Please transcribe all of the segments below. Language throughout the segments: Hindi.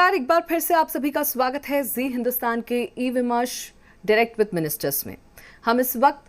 नमस्कार, एक बार फिर से आप सभी का स्वागत है जी हिंदुस्तान के ई विमर्श डायरेक्ट विद मिनिस्टर्स में। हम इस वक्त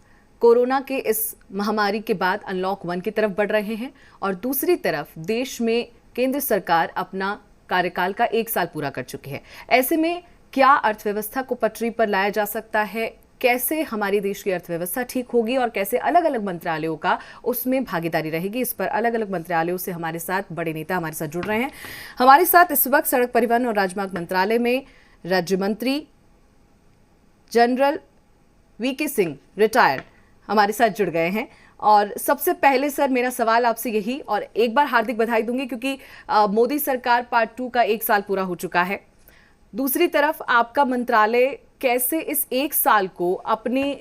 कोरोना के इस महामारी के बाद अनलॉक 1 की तरफ बढ़ रहे हैं और दूसरी तरफ देश में केंद्र सरकार अपना कार्यकाल का 1 साल पूरा कर चुकी है। ऐसे में क्या अर्थव्यवस्था को पटरी पर लाया जा सकता है, कैसे हमारी देश की अर्थव्यवस्था ठीक होगी और कैसे अलग अलग मंत्रालयों का उसमें भागीदारी रहेगी, इस पर अलग अलग मंत्रालयों से हमारे साथ बड़े नेता हमारे साथ जुड़ रहे हैं। हमारे साथ इस वक्त सड़क परिवहन और राजमार्ग मंत्रालय में राज्य मंत्री जनरल वीके सिंह रिटायर्ड हमारे साथ जुड़ गए हैं। और सबसे पहले सर, मेरा सवाल आपसे यही, और एक बार हार्दिक बधाई दूंगी क्योंकि मोदी सरकार पार्ट 2 का 1 साल पूरा हो चुका है। दूसरी तरफ आपका मंत्रालय कैसे इस 1 साल को अपने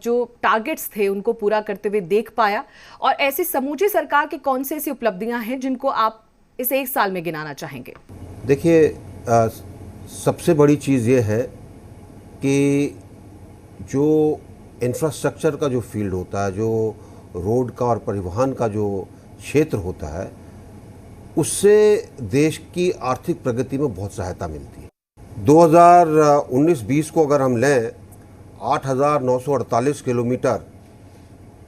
जो टारगेट्स थे उनको पूरा करते हुए देख पाया, और ऐसी समूची सरकार की कौन सी ऐसी उपलब्धियां हैं जिनको आप इस 1 साल में गिनाना चाहेंगे? देखिए, सबसे बड़ी चीज़ ये है कि जो इंफ्रास्ट्रक्चर का जो फील्ड होता है, जो रोड का और परिवहन का जो क्षेत्र होता है, उससे देश की आर्थिक प्रगति में बहुत सहायता मिलती है। 2019-20 को अगर हम लें, 8,948 किलोमीटर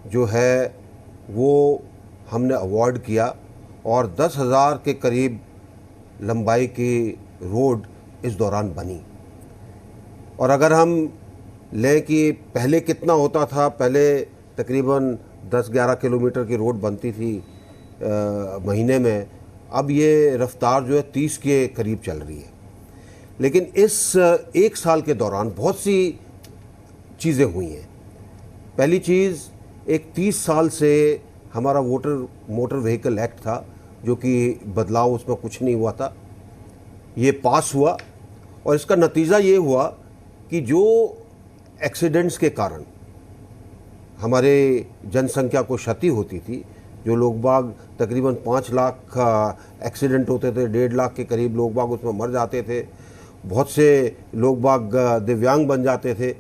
जो है वो हमने अवॉर्ड किया और 10,000 के करीब लंबाई की रोड इस दौरान बनी। और अगर हम लें कि पहले कितना होता था, पहले तकरीबन 10-11 किलोमीटर की रोड बनती थी महीने में, अब ये रफ्तार जो है 30 के करीब चल रही है। लेकिन इस 1 साल के दौरान बहुत सी चीज़ें हुई हैं। पहली चीज़, एक 30 साल से हमारा मोटर व्हीकल एक्ट था, जो कि बदलाव उसमें कुछ नहीं हुआ था, ये पास हुआ और इसका नतीजा ये हुआ कि जो एक्सीडेंट्स के कारण हमारे जनसंख्या को क्षति होती थी, जो लोग बाग तकरीबन 5 लाख एक्सीडेंट होते थे, 1.5 लाख के करीब लोग बाग उसमें मर जाते थे, बहुत से लोग बाग दिव्यांग बन जाते थे।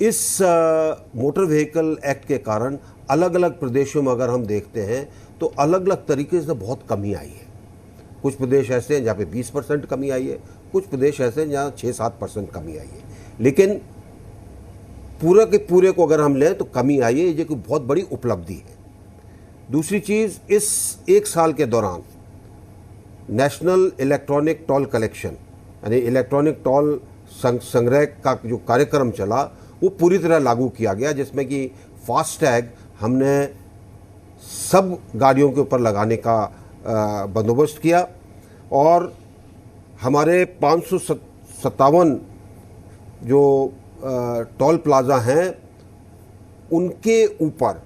इस मोटर व्हीकल एक्ट के कारण अलग अलग प्रदेशों में अगर हम देखते हैं तो अलग अलग तरीके से बहुत कमी आई है। कुछ प्रदेश ऐसे हैं जहाँ पे 20% कमी आई है, कुछ प्रदेश ऐसे हैं जहाँ 6-7% कमी आई है, लेकिन पूरे के पूरे को अगर हम लें तो कमी आई है, ये कोई बहुत बड़ी उपलब्धि है। दूसरी चीज़, इस 1 साल के दौरान नेशनल इलेक्ट्रॉनिक टोल कलेक्शन यानी इलेक्ट्रॉनिक टोल संग्रह का जो कार्यक्रम चला वो पूरी तरह लागू किया गया, जिसमें कि फास्टैग हमने सब गाड़ियों के ऊपर लगाने का बंदोबस्त किया और हमारे 557 जो टोल प्लाजा हैं उनके ऊपर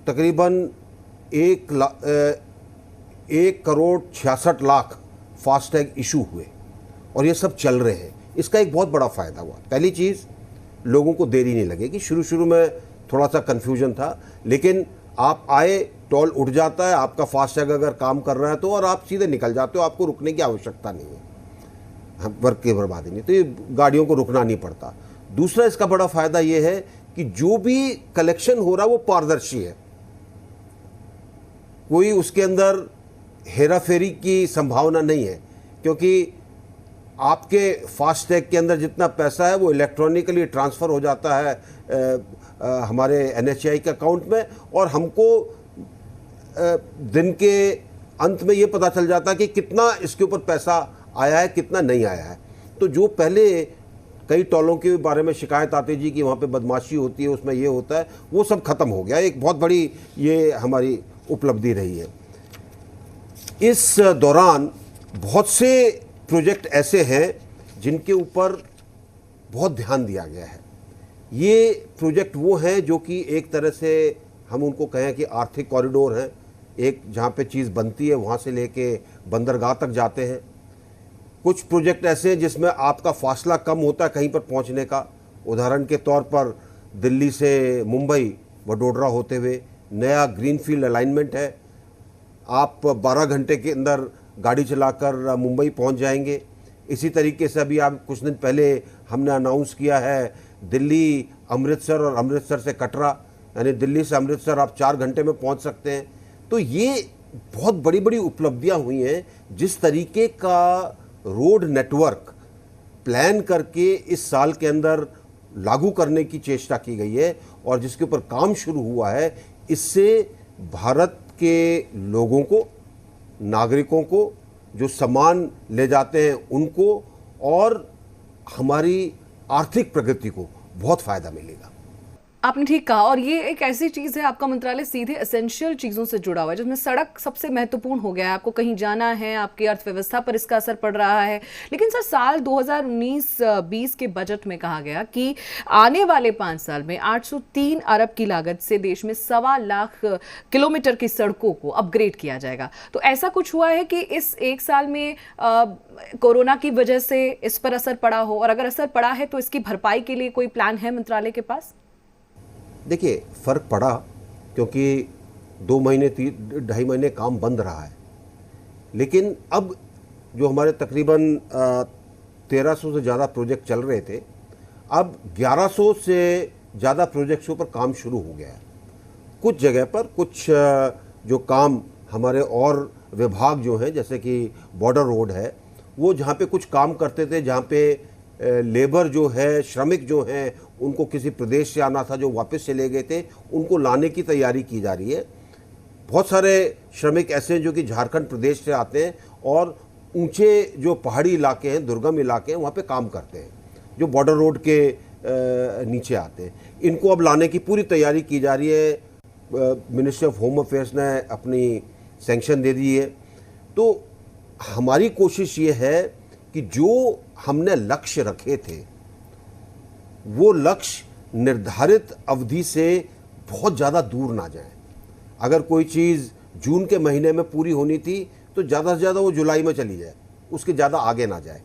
तकरीबन 1,66,00,000 फास्टैग इशू हुए और ये सब चल रहे हैं। इसका एक बहुत बड़ा फ़ायदा हुआ। पहली चीज़, लोगों को देरी नहीं लगेगी। शुरू में थोड़ा सा कन्फ्यूजन था, लेकिन आप आए, टोल उठ जाता है, आपका फास्टैग अगर काम कर रहा है तो, और आप सीधे निकल जाते हो, आपको रुकने की आवश्यकता नहीं है, वर्क की बर्बादी नहीं, तो ये गाड़ियों को रुकना नहीं पड़ता। दूसरा इसका बड़ा फ़ायदा ये है कि जो भी कलेक्शन हो रहा है वो पारदर्शी है, कोई उसके अंदर हेराफेरी की संभावना नहीं है, क्योंकि आपके फास्टैग के अंदर जितना पैसा है वो इलेक्ट्रॉनिकली ट्रांसफ़र हो जाता है हमारे NHAI के अकाउंट में, और हमको दिन के अंत में ये पता चल जाता है कि कितना इसके ऊपर पैसा आया है, कितना नहीं आया है। तो जो पहले कई टोलों के बारे में शिकायत आती थी कि वहाँ पे बदमाशी होती है, उसमें ये होता है, वो सब खत्म हो गया। एक बहुत बड़ी ये हमारी उपलब्धि रही है। इस दौरान बहुत से प्रोजेक्ट ऐसे हैं जिनके ऊपर बहुत ध्यान दिया गया है। ये प्रोजेक्ट वो हैं जो कि एक तरह से हम उनको कहें कि आर्थिक कॉरिडोर हैं, एक जहाँ पे चीज़ बनती है वहाँ से लेके बंदरगाह तक जाते हैं। कुछ प्रोजेक्ट ऐसे हैं जिसमें आपका फासला कम होता है कहीं पर पहुँचने का। उदाहरण के तौर पर दिल्ली से मुंबई वडोदरा होते हुए नया ग्रीनफील्ड अलाइनमेंट है, आप 12 घंटे के अंदर गाड़ी चलाकर मुंबई पहुंच जाएंगे। इसी तरीके से अभी आप कुछ दिन पहले हमने अनाउंस किया है दिल्ली अमृतसर और अमृतसर से कटरा, यानी दिल्ली से अमृतसर आप 4 घंटे में पहुंच सकते हैं। तो ये बहुत बड़ी बड़ी उपलब्धियां हुई हैं। जिस तरीके का रोड नेटवर्क प्लान करके इस साल के अंदर लागू करने की चेष्टा की गई है और जिसके ऊपर काम शुरू हुआ है, इससे भारत के लोगों को, नागरिकों को, जो सामान ले जाते हैं उनको और हमारी आर्थिक प्रगति को बहुत फायदा मिलेगा। आपने ठीक कहा, और ये एक ऐसी चीज है, आपका मंत्रालय सीधे एसेंशियल चीजों से जुड़ा हुआ है, जिसमें सड़क सबसे महत्वपूर्ण हो गया है। आपको कहीं जाना है, आपकी अर्थव्यवस्था पर इसका असर पड़ रहा है। लेकिन सर, साल 2019-20 के बजट में कहा गया कि आने वाले 5 साल में 803 अरब की लागत से देश में 1.25 लाख किलोमीटर की सड़कों को अपग्रेड किया जाएगा। तो ऐसा कुछ हुआ है कि इस एक साल में कोरोना की वजह से इस पर असर पड़ा हो, और अगर असर पड़ा है तो इसकी भरपाई के लिए कोई प्लान है मंत्रालय के पास? देखिए, फ़र्क पड़ा क्योंकि 2 महीने 2.5 महीने काम बंद रहा है। लेकिन अब जो हमारे तकरीबन 1300 से ज़्यादा प्रोजेक्ट चल रहे थे, अब 1100 से ज़्यादा प्रोजेक्ट्स पर काम शुरू हो गया है। कुछ जगह पर कुछ जो काम हमारे और विभाग जो हैं, जैसे कि बॉर्डर रोड है, वो जहाँ पे कुछ काम करते थे, जहाँ पे लेबर जो है, श्रमिक जो हैं, उनको किसी प्रदेश से आना था जो वापस चले गए थे, उनको लाने की तैयारी की जा रही है। बहुत सारे श्रमिक ऐसे हैं जो कि झारखंड प्रदेश से आते हैं और ऊंचे जो पहाड़ी इलाके हैं, दुर्गम इलाके हैं, वहाँ पे काम करते हैं, जो बॉर्डर रोड के नीचे आते हैं। इनको अब लाने की पूरी तैयारी की जा रही है। मिनिस्ट्री ऑफ होम अफेयर्स ने अपनी सैंक्शन दे दी है। तो हमारी कोशिश ये है कि जो हमने लक्ष्य रखे थे, वो लक्ष्य निर्धारित अवधि से बहुत ज़्यादा दूर ना जाए। अगर कोई चीज़ जून के महीने में पूरी होनी थी तो ज़्यादा से ज़्यादा वो जुलाई में चली जाए, उसके ज़्यादा आगे ना जाए।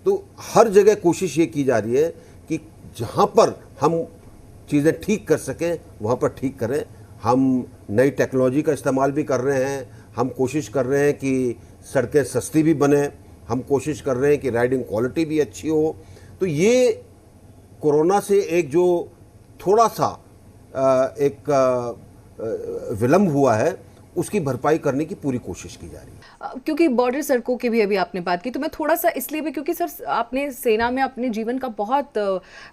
तो हर जगह कोशिश ये की जा रही है कि जहाँ पर हम चीज़ें ठीक कर सकें वहाँ पर ठीक करें। हम नई टेक्नोलॉजी का इस्तेमाल भी कर रहे हैं। हम कोशिश कर रहे हैं कि सड़कें सस्ती भी बने। हम कोशिश कर रहे हैं कि राइडिंग क्वालिटी भी अच्छी हो। तो ये कोरोना से एक जो थोड़ा सा एक विलम्ब हुआ है, उसकी भरपाई करने की पूरी कोशिश की जा रही है। क्योंकि बॉर्डर सड़कों की भी अभी आपने बात की, तो मैं थोड़ा सा इसलिए भी, क्योंकि सर आपने सेना में अपने जीवन का बहुत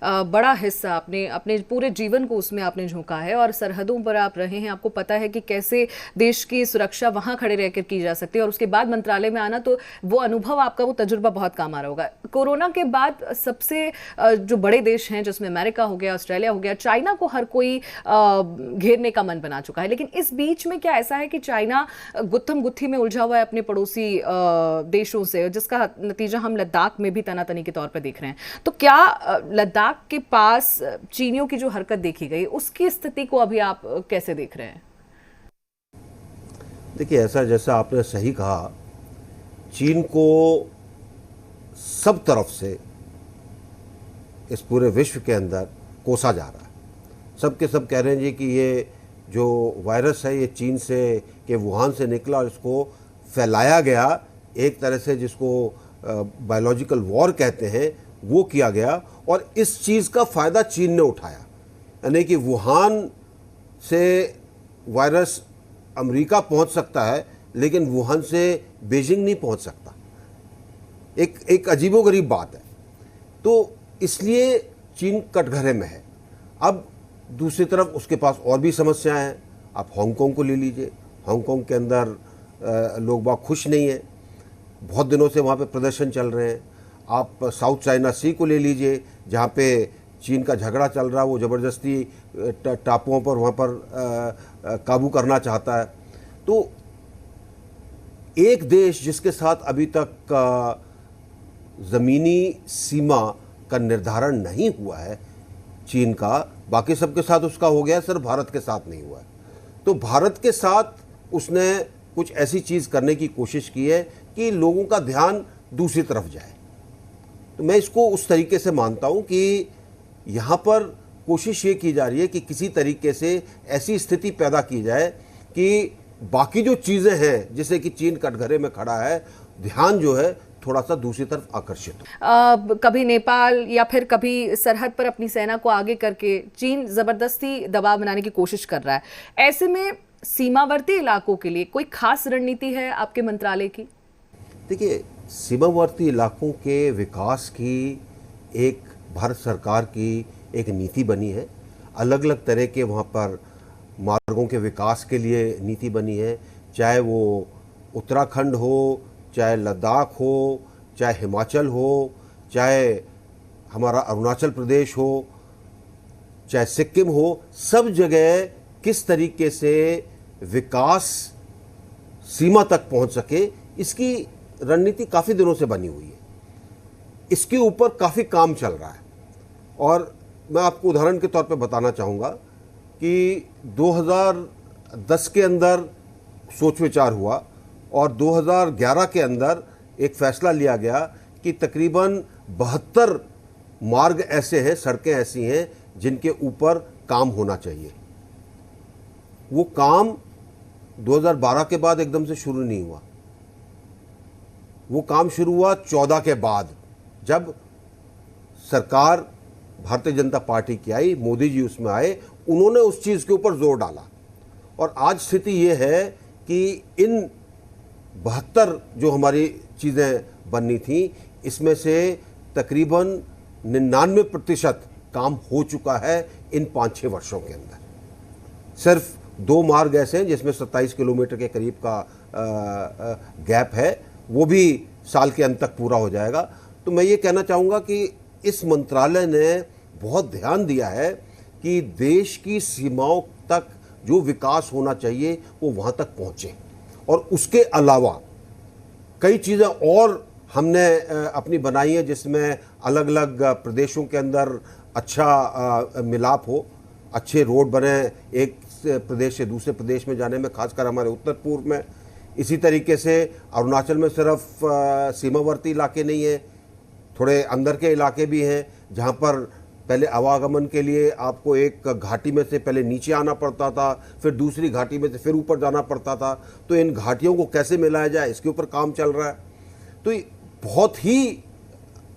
बड़ा हिस्सा, अपने पूरे जीवन को उसमें आपने झोंका है और सरहदों पर आप रहे हैं। आपको पता है कि कैसे देश की सुरक्षा वहाँ खड़े रहकर की जा सकती है, और उसके बाद मंत्रालय में आना, तो वो अनुभव आपका, वो तजुर्बा बहुत काम आ रहा होगा। कोरोना के बाद सबसे जो बड़े देश हैं, जिसमें अमेरिका हो गया, ऑस्ट्रेलिया हो गया, चाइना को हर कोई घेरने का मन बना चुका है। लेकिन इस बीच में क्या ऐसा है कि चाइना गुत्थम गुत्थी में उलझा हुआ है अपने पड़ोसी देशों से, जिसका नतीजा हम लद्दाख में भी तनातनी के तौर पर देख रहे हैं? तो क्या लद्दाख के पास चीनियों की जो हरकत देखी गई, उसकी स्थिति को अभी आप कैसे देख रहे हैं? देखिए, ऐसा जैसा आपने सही कहा, चीन को सब तरफ से इस पूरे विश्व के अंदर कोसा जा रहा है। सब के सब कह रहे हैं जी कि ये जो वायरस है, ये चीन से के वुहान से निकला और इसको फैलाया गया, एक तरह से जिसको बायोलॉजिकल वॉर कहते हैं, वो किया गया। और इस चीज़ का फ़ायदा चीन ने उठाया। यानी कि वुहान से वायरस अमेरिका पहुंच सकता है, लेकिन वुहान से बीजिंग नहीं पहुंच सकता। एक अजीबोगरीब बात है। तो इसलिए चीन कटघरे में है। अब दूसरी तरफ उसके पास और भी समस्याएं हैं। आप हांगकांग को ले लीजिए। हांगकांग के अंदर लोग बाग खुश नहीं हैं, बहुत दिनों से वहाँ पे प्रदर्शन चल रहे हैं। आप साउथ चाइना सी को ले लीजिए, जहाँ पे चीन का झगड़ा चल रहा है, वो ज़बरदस्ती टापुओं पर वहाँ पर काबू करना चाहता है। तो एक देश जिसके साथ अभी तक ज़मीनी सीमा का निर्धारण नहीं हुआ है चीन का, बाकी सबके साथ उसका हो गया, सिर्फ भारत के साथ नहीं हुआ है। तो भारत के साथ उसने कुछ ऐसी चीज़ करने की कोशिश की है कि लोगों का ध्यान दूसरी तरफ जाए। तो मैं इसको उस तरीके से मानता हूँ कि यहाँ पर कोशिश ये की जा रही है कि किसी तरीके से ऐसी स्थिति पैदा की जाए कि बाकी जो चीज़ें हैं, जैसे कि चीन कटघरे में खड़ा है, ध्यान जो है थोड़ा सा दूसरी तरफ आकर्षित हो। कभी नेपाल या फिर कभी सरहद पर अपनी सेना को आगे करके चीन जबरदस्ती दबाव बनाने की कोशिश कर रहा है। ऐसे में सीमावर्ती इलाकों के लिए कोई खास रणनीति है आपके मंत्रालय की? देखिए, सीमावर्ती इलाकों के विकास की एक भारत सरकार की एक नीति बनी है। अलग अलग तरह के वहाँ पर मार्गों के विकास के लिए नीति बनी है, चाहे वो उत्तराखंड हो, चाहे लद्दाख हो, चाहे हिमाचल हो, चाहे हमारा अरुणाचल प्रदेश हो, चाहे सिक्किम हो। सब जगह किस तरीके से विकास सीमा तक पहुंच सके, इसकी रणनीति काफ़ी दिनों से बनी हुई है। इसके ऊपर काफ़ी काम चल रहा है और मैं आपको उदाहरण के तौर पे बताना चाहूँगा कि 2010 के अंदर सोच विचार हुआ और 2011 के अंदर एक फैसला लिया गया कि तकरीबन 72 मार्ग ऐसे हैं, सड़कें ऐसी हैं जिनके ऊपर काम होना चाहिए। वो काम 2012 के बाद एकदम से शुरू नहीं हुआ, वो काम शुरू हुआ 14 के बाद, जब सरकार भारतीय जनता पार्टी की आई, मोदी जी उसमें आए, उन्होंने उस चीज़ के ऊपर जोर डाला। और आज स्थिति ये है कि इन 72 जो हमारी चीज़ें बननी थी, इसमें से तकरीबन 99% काम हो चुका है इन 5-6 वर्षों के अंदर। सिर्फ 2 मार्ग ऐसे हैं जिसमें 27 किलोमीटर के करीब का गैप है, वो भी साल के अंत तक पूरा हो जाएगा। तो मैं ये कहना चाहूँगा कि इस मंत्रालय ने बहुत ध्यान दिया है कि देश की सीमाओं तक जो विकास होना चाहिए वो वहाँ तक पहुँचे। और उसके अलावा कई चीज़ें और हमने अपनी बनाई है, जिसमें अलग अलग प्रदेशों के अंदर अच्छा मिलाप हो, अच्छे रोड बने एक प्रदेश से दूसरे प्रदेश में जाने में, खासकर हमारे उत्तर पूर्व में। इसी तरीके से अरुणाचल में सिर्फ सीमावर्ती इलाके नहीं हैं, थोड़े अंदर के इलाके भी हैं जहाँ पर पहले आवागमन के लिए आपको एक घाटी में से पहले नीचे आना पड़ता था, फिर दूसरी घाटी में से फिर ऊपर जाना पड़ता था। तो इन घाटियों को कैसे मिलाया जाए, इसके ऊपर काम चल रहा है। तो बहुत ही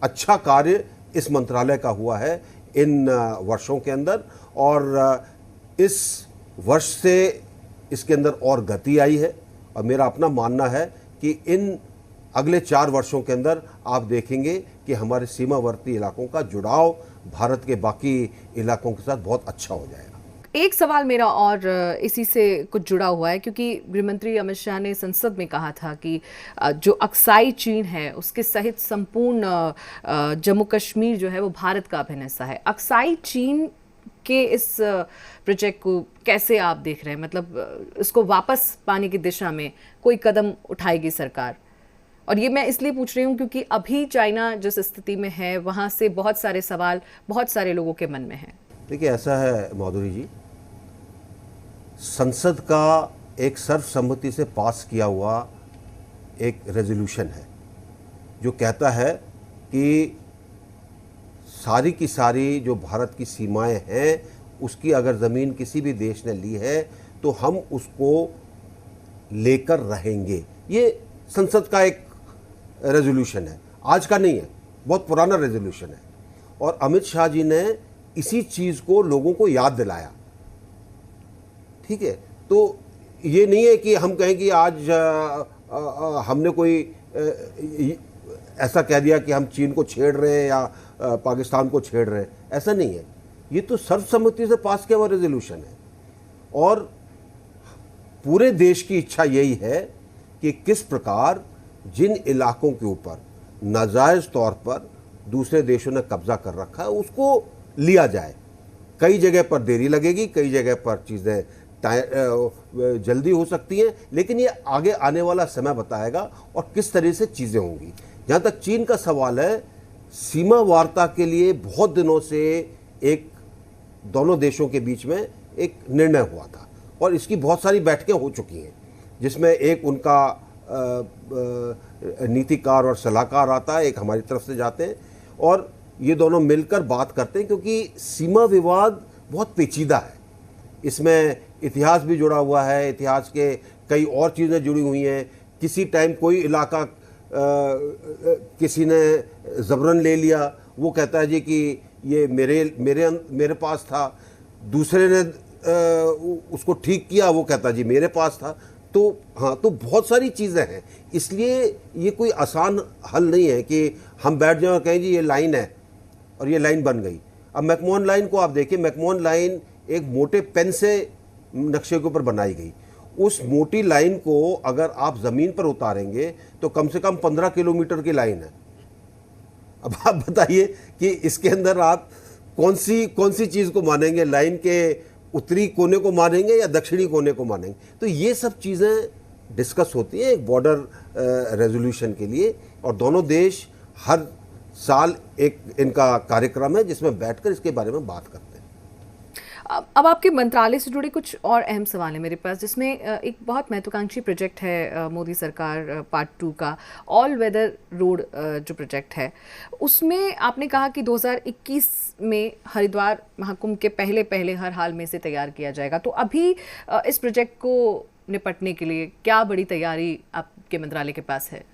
अच्छा कार्य इस मंत्रालय का हुआ है इन वर्षों के अंदर, और इस वर्ष से इसके अंदर और गति आई है। और मेरा अपना मानना है कि इन अगले 4 वर्षों के अंदर आप देखेंगे कि हमारे सीमावर्ती इलाकों का जुड़ाव भारत के बाकी इलाकों के साथ बहुत अच्छा हो जाएगा। एक सवाल मेरा और इसी से कुछ जुड़ा हुआ है, क्योंकि गृहमंत्री अमित शाह ने संसद में कहा था कि जो अक्साई चीन है उसके सहित संपूर्ण जम्मू कश्मीर जो है वो भारत का अभिन्न हिस्सा है। अक्साई चीन के इस प्रोजेक्ट को कैसे आप देख रहे हैं? मतलब इसको वापस पाने की दिशा में कोई कदम उठाएगी सरकार? और ये मैं इसलिए पूछ रही हूँ क्योंकि अभी चाइना जिस स्थिति में है वहाँ से बहुत सारे सवाल बहुत सारे लोगों के मन में हैं। देखिए, ऐसा है माधुरी जी, संसद का एक सर्वसम्मति से पास किया हुआ एक रेजोल्यूशन है जो कहता है कि सारी की सारी जो भारत की सीमाएं हैं उसकी अगर ज़मीन किसी भी देश ने ली है तो हम उसको लेकर रहेंगे। ये संसद का एक रेजोल्यूशन है, आज का नहीं है, बहुत पुराना रेजोल्यूशन है। और अमित शाह जी ने इसी चीज़ को लोगों को याद दिलाया। ठीक है, तो ये नहीं है कि हम कहें कि आज हमने कोई ऐसा कह दिया कि हम चीन को छेड़ रहे हैं या पाकिस्तान को छेड़ रहे हैं, ऐसा नहीं है। ये तो सर्वसम्मति से पास किया हुआ रेजोल्यूशन है और पूरे देश की इच्छा यही है कि किस प्रकार जिन इलाकों के ऊपर नाजायज़ तौर पर दूसरे देशों ने कब्जा कर रखा है उसको लिया जाए। कई जगह पर देरी लगेगी, कई जगह पर चीज़ें जल्दी हो सकती हैं, लेकिन ये आगे आने वाला समय बताएगा और किस तरह से चीज़ें होंगी। जहाँ तक चीन का सवाल है, सीमा वार्ता के लिए बहुत दिनों से एक दोनों देशों के बीच में एक निर्णय हुआ था और इसकी बहुत सारी बैठकें हो चुकी हैं, जिसमें एक उनका नीतिकार और सलाहकार आता है, एक हमारी तरफ से जाते हैं और ये दोनों मिलकर बात करते हैं, क्योंकि सीमा विवाद बहुत पेचीदा है। इसमें इतिहास भी जुड़ा हुआ है, इतिहास के कई और चीज़ें जुड़ी हुई हैं। किसी टाइम कोई इलाका किसी ने ज़बरन ले लिया, वो कहता है जी कि ये मेरे पास था, दूसरे ने उसको ठीक किया, वो कहता जी मेरे पास था। तो हाँ, तो बहुत सारी चीज़ें हैं, इसलिए ये कोई आसान हल नहीं है कि हम बैठ जाएं और कहें जी ये लाइन है और ये लाइन बन गई। अब मैकमोहन लाइन को आप देखिए, मैकमोहन लाइन एक मोटे पेन से नक्शे के ऊपर बनाई गई। उस मोटी लाइन को अगर आप ज़मीन पर उतारेंगे तो कम से कम 15 किलोमीटर की लाइन है। अब आप बताइए कि इसके अंदर आप कौन सी चीज़ को मानेंगे, लाइन के उत्तरी कोने को मानेंगे या दक्षिणी कोने को मानेंगे। तो ये सब चीज़ें डिस्कस होती हैं एक बॉर्डर रेजोल्यूशन के लिए, और दोनों देश हर साल एक इनका कार्यक्रम है जिसमें बैठकर इसके बारे में बात करते हैं। अब आपके मंत्रालय से जुड़े कुछ और अहम सवाल हैं मेरे पास, जिसमें एक बहुत महत्वाकांक्षी प्रोजेक्ट है मोदी सरकार पार्ट 2 का, ऑल वेदर रोड जो प्रोजेक्ट है, उसमें आपने कहा कि 2021 में हरिद्वार महाकुंभ के पहले हर हाल में से तैयार किया जाएगा। तो अभी इस प्रोजेक्ट को निपटने के लिए क्या बड़ी तैयारी आपके मंत्रालय के पास है?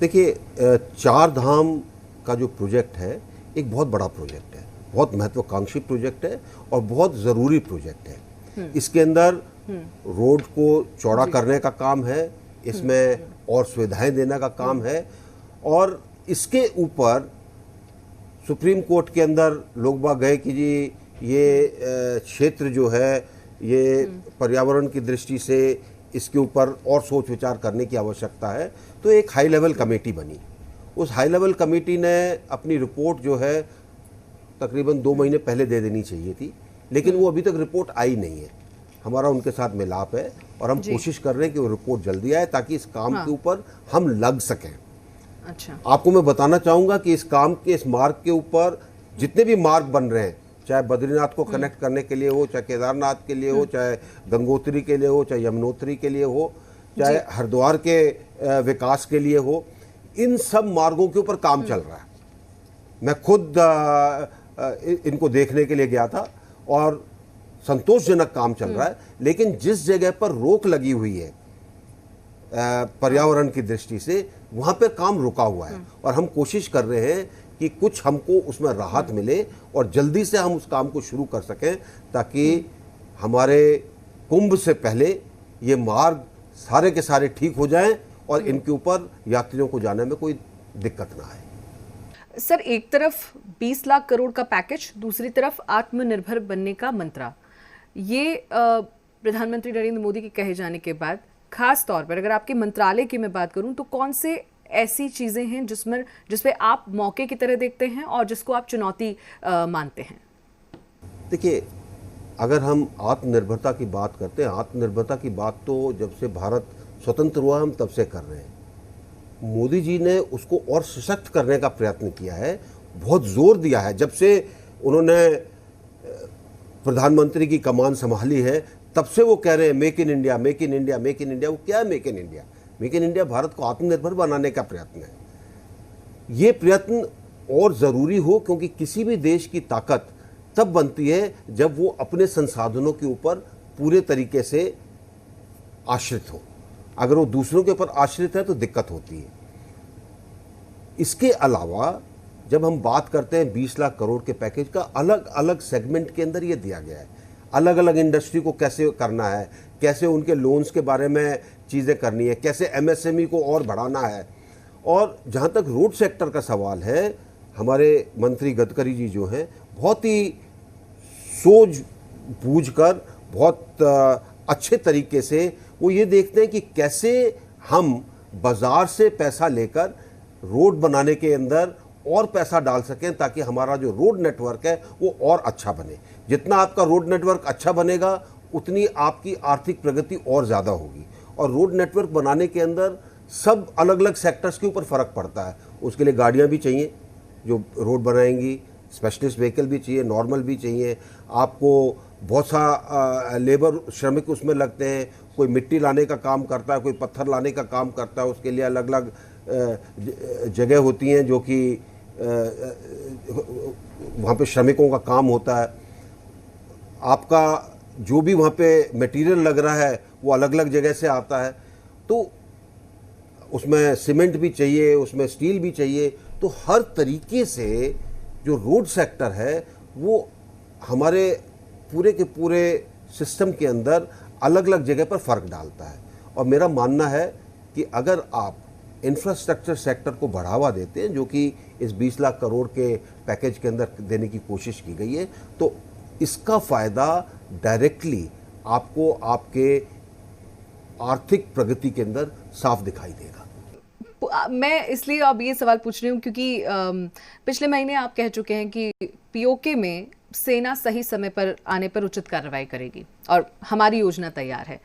देखिए, चार धाम का जो प्रोजेक्ट है एक बहुत बड़ा प्रोजेक्ट है, बहुत महत्वाकांक्षी प्रोजेक्ट है और बहुत ज़रूरी प्रोजेक्ट है। इसके अंदर रोड को चौड़ा करने का काम है, इसमें और सुविधाएं देने का काम है, और इसके ऊपर सुप्रीम कोर्ट के अंदर लोग बाग गए कि जी ये क्षेत्र जो है ये पर्यावरण की दृष्टि से इसके ऊपर और सोच विचार करने की आवश्यकता है। तो एक हाई लेवल कमेटी बनी। उस हाई लेवल कमेटी ने अपनी रिपोर्ट जो है तकरीबन 2 महीने पहले दे देनी चाहिए थी, लेकिन वो अभी तक रिपोर्ट आई नहीं है। हमारा उनके साथ मिलाप है और हम कोशिश कर रहे हैं कि वो रिपोर्ट जल्दी आए ताकि इस काम के ऊपर हम लग सकें। अच्छा, आपको मैं बताना चाहूँगा कि इस काम के, इस मार्ग के ऊपर जितने भी मार्ग बन रहे हैं, चाहे बद्रीनाथ को कनेक्ट करने के लिए हो, चाहे केदारनाथ के लिए हो, चाहे गंगोत्री के लिए हो, चाहे यमुनोत्री के लिए हो, चाहे हरिद्वार के विकास के लिए हो, इन सब मार्गों के ऊपर काम चल रहा है। मैं खुद इनको देखने के लिए गया था और संतोषजनक काम चल रहा है। लेकिन जिस जगह पर रोक लगी हुई है पर्यावरण की दृष्टि से, वहाँ पर काम रुका हुआ है और हम कोशिश कर रहे हैं कि कुछ हमको उसमें राहत मिले और जल्दी से हम उस काम को शुरू कर सकें, ताकि हमारे कुंभ से पहले ये मार्ग सारे के सारे ठीक हो जाएं और इनके ऊपर यात्रियों को जाने में कोई दिक्कत ना आए। सर, एक तरफ 20 लाख करोड़ का पैकेज, दूसरी तरफ आत्मनिर्भर बनने का मंत्रा, ये प्रधानमंत्री नरेंद्र मोदी के कहे जाने के बाद खास तौर पर अगर आपके मंत्रालय की मैं बात करूं तो कौन से ऐसी चीज़ें हैं जिसपे आप मौके की तरह देखते हैं और जिसको आप चुनौती मानते हैं? देखिए, अगर हम आत्मनिर्भरता की बात करते हैं, आत्मनिर्भरता की बात तो जब से भारत स्वतंत्र हुआ हम तब से कर रहे हैं। मोदी जी ने उसको और सशक्त करने का प्रयत्न किया है, बहुत जोर दिया है। जब से उन्होंने प्रधानमंत्री की कमान संभाली है तब से वो कह रहे हैं make in India, make in India, make in India. वो क्या है make in India? Make in India Bharat को आत्मनिर्भर बनाने का प्रयत्न है। ये प्रयत्न और ज़रूरी हो, क्योंकि किसी भी देश की ताकत तब बनती है जब वो अपने संसाधनों के ऊपर पूरे तरीके से आश्रित हो। अगर वो दूसरों के ऊपर आश्रित है तो दिक्कत होती है। इसके अलावा जब हम बात करते हैं 20 लाख करोड़ के पैकेज का, अलग अलग सेगमेंट के अंदर ये दिया गया है। अलग अलग इंडस्ट्री को कैसे करना है, कैसे उनके लोन्स के बारे में चीज़ें करनी है, कैसे एमएसएमई को और बढ़ाना है। और जहाँ तक रोड सेक्टर का सवाल है, हमारे मंत्री गडकरी जी जो हैं बहुत ही सूझ बूझ कर बहुत अच्छे तरीके से वो ये देखते हैं कि कैसे हम बाज़ार से पैसा लेकर रोड बनाने के अंदर और पैसा डाल सकें, ताकि हमारा जो रोड नेटवर्क है वो और अच्छा बने। जितना आपका रोड नेटवर्क अच्छा बनेगा उतनी आपकी आर्थिक प्रगति और ज़्यादा होगी। और रोड नेटवर्क बनाने के अंदर सब अलग अलग सेक्टर्स के ऊपर फ़र्क पड़ता है। उसके लिए गाड़ियाँ भी चाहिए जो रोड बनाएंगी, स्पेशलिस्ट व्हीकल भी चाहिए, नॉर्मल भी चाहिए। आपको बहुत सा लेबर श्रमिक उसमें लगते हैं, कोई मिट्टी लाने का काम करता है, कोई पत्थर लाने का काम करता है। उसके लिए अलग अलग जगह होती हैं जो कि वहाँ पे श्रमिकों का काम होता है। आपका जो भी वहाँ पे मटेरियल लग रहा है वो अलग अलग जगह से आता है, तो उसमें सीमेंट भी चाहिए, उसमें स्टील भी चाहिए। तो हर तरीके से जो रोड सेक्टर है वो हमारे पूरे के पूरे सिस्टम के अंदर अलग अलग जगह पर फ़र्क डालता है। और मेरा मानना है कि अगर आप इंफ्रास्ट्रक्चर सेक्टर को बढ़ावा देते हैं, जो कि इस 20 लाख करोड़ के पैकेज के अंदर देने की कोशिश की गई है, तो इसका फ़ायदा डायरेक्टली आपको आपके आर्थिक प्रगति के अंदर साफ दिखाई देगा। मैं इसलिए अब ये सवाल पूछ रही हूँ क्योंकि पिछले महीने आप कह चुके हैं कि पीओके में सेना सही समय पर आने पर उचित कार्रवाई करेगी और हमारी योजना तैयार है।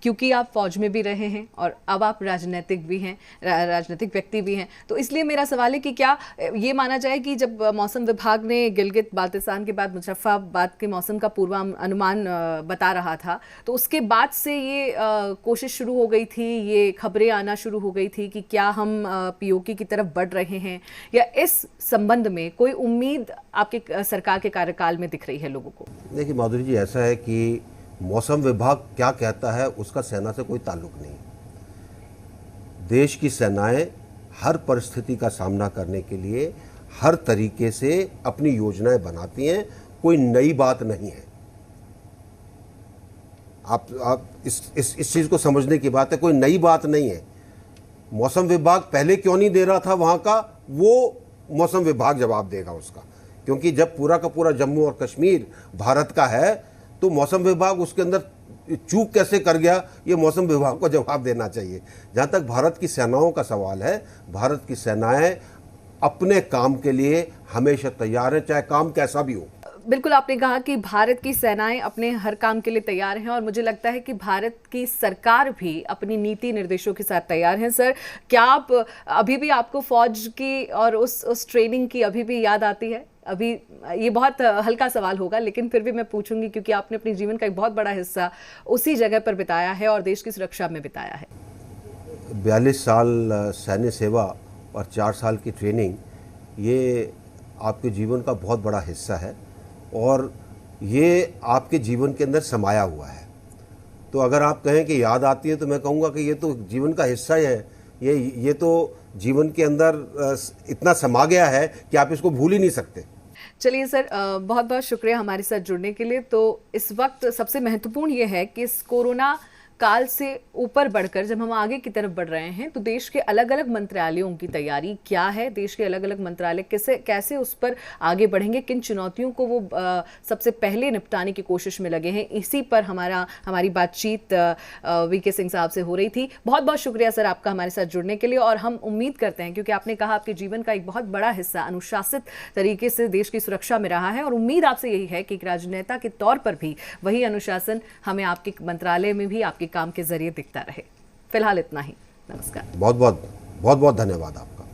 क्योंकि आप फौज में भी रहे हैं और अब आप राजनीतिक भी हैं, राजनीतिक व्यक्ति भी हैं, तो इसलिए मेरा सवाल है कि क्या ये माना जाए कि जब मौसम विभाग ने गिलगित बाल्टिस्तान के बाद मुजफ्फराबाद के मौसम का पूर्वानुमान बता रहा था, तो उसके बाद से ये कोशिश शुरू हो गई थी, ये खबरें आना शुरू हो गई थी कि क्या हम पीओके की तरफ बढ़ रहे हैं, या इस संबंध में कोई उम्मीद आपके सरकार के कार्यकाल में दिख रही है लोगों को? देखिए माधुरी जी, ऐसा है कि मौसम विभाग क्या कहता है उसका सेना से कोई ताल्लुक नहीं। देश की सेनाएं हर परिस्थिति का सामना करने के लिए हर तरीके से अपनी योजनाएं बनाती हैं, कोई नई बात नहीं है। आप इस चीज़ को समझने की बात है, कोई नई बात नहीं है। मौसम विभाग पहले क्यों नहीं दे रहा था वहाँ का, वो मौसम विभाग जवाब देगा उसका, क्योंकि जब पूरा का पूरा जम्मू और कश्मीर भारत का है तो मौसम विभाग उसके अंदर चूक कैसे कर गया, ये मौसम विभाग को जवाब देना चाहिए। जहाँ तक भारत की सेनाओं का सवाल है, भारत की सेनाएं अपने काम के लिए हमेशा तैयार है, चाहे काम कैसा भी हो। बिल्कुल, आपने कहा कि भारत की सेनाएं अपने हर काम के लिए तैयार हैं और मुझे लगता है कि भारत की सरकार भी अपनी नीति निर्देशों के साथ तैयार है। सर, क्या आप अभी भी आपको फौज की और उस ट्रेनिंग की अभी भी याद आती है? अभी ये बहुत हल्का सवाल होगा लेकिन फिर भी मैं पूछूंगी, क्योंकि आपने अपने जीवन का एक बहुत बड़ा हिस्सा उसी जगह पर बिताया है और देश की सुरक्षा में बिताया है। 42 साल सैन्य सेवा और 4 साल की ट्रेनिंग, ये आपके जीवन का बहुत बड़ा हिस्सा है और ये आपके जीवन के अंदर समाया हुआ है। तो अगर आप कहें कि याद आती है, तो मैं कहूँगा कि ये तो जीवन का हिस्सा ही है। ये तो जीवन के अंदर इतना समा गया है कि आप इसको भूल ही नहीं सकते। चलिए सर, बहुत बहुत शुक्रिया हमारे साथ जुड़ने के लिए। तो इस वक्त सबसे महत्वपूर्ण ये है कि इस कोरोना काल से ऊपर बढ़कर जब हम आगे की तरफ बढ़ रहे हैं तो देश के अलग अलग मंत्रालयों की तैयारी क्या है, देश के अलग अलग मंत्रालय कैसे उस पर आगे बढ़ेंगे, किन चुनौतियों को वो सबसे पहले निपटाने की कोशिश में लगे हैं, इसी पर हमारी बातचीत वीके सिंह साहब से हो रही थी। बहुत बहुत शुक्रिया सर आपका हमारे साथ जुड़ने के लिए। और हम उम्मीद करते हैं, क्योंकि आपने कहा आपके जीवन का एक बहुत बड़ा हिस्सा अनुशासित तरीके से देश की सुरक्षा में रहा है, और उम्मीद आपसे यही है कि एक राजनेता के तौर पर भी वही अनुशासन हमें आपके मंत्रालय में भी आपके काम के जरिए दिखता रहे। फिलहाल इतना ही। नमस्कार। बहुत बहुत धन्यवाद आपका।